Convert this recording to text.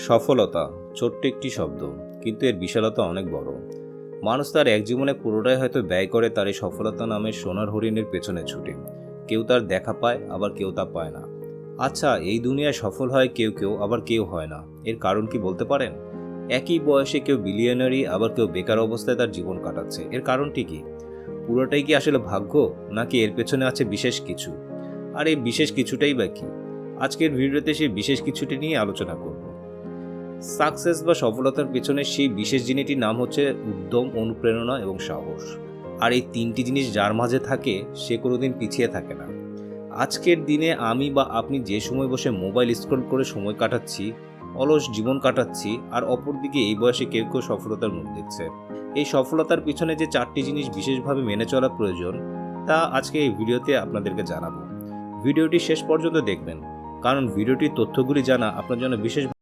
সফলতা ছোট্ট একটি শব্দ, কিন্তু এর বিশালতা অনেক বড়। মানুষ তার এক জীবনে পুরোটাই হয়তো ব্যয় করে তার এই সফলতা নামের সোনার হরিণের পেছনে ছুটে। কেউ তার দেখা পায়, আবার কেউ তা পায় না। আচ্ছা, এই দুনিয়ায় সফল হয় কেউ কেউ, আবার কেউ হয় না। এর কারণ কি বলতে পারেন? একই বয়সে কেউ বিলিয়নারি, আবার কেউ বেকার অবস্থায় তার জীবন কাটাচ্ছে। এর কারণটি কি? পুরোটাই কি আসলে ভাগ্য, নাকি এর পেছনে আছে বিশেষ কিছু? আর এই বিশেষ কিছুটাই বা কি? আজকের ভিডিওতে সেই বিশেষ কিছুটি নিয়ে আলোচনা করব। সাকসেস বা সফলতার পেছনে সেই বিশেষ জিনিসটির নাম হচ্ছে উদ্যম, অনুপ্রেরণা এবং সাহস। আর এই তিনটি জিনিস যার মাঝে থাকে, সে কোনোদিন পিছিয়ে থাকে না। আজকের দিনে আমি বা আপনি যে সময় বসে মোবাইল স্ক্রল করে সময় কাটাচ্ছি, অলস জীবন কাটাচ্ছি, আর অপরদিকে এই বয়সে কেউ কেউ সফলতার মুখ দেখছে। এই সফলতার পিছনে যে চারটি জিনিস বিশেষভাবে মেনে চলা প্রয়োজন, তা আজকে এই ভিডিওতে আপনাদেরকে জানাবো। ভিডিওটি শেষ পর্যন্ত দেখবেন, কারণ ভিডিওটির তথ্যগুলি জানা আপনার জন্য বিশেষ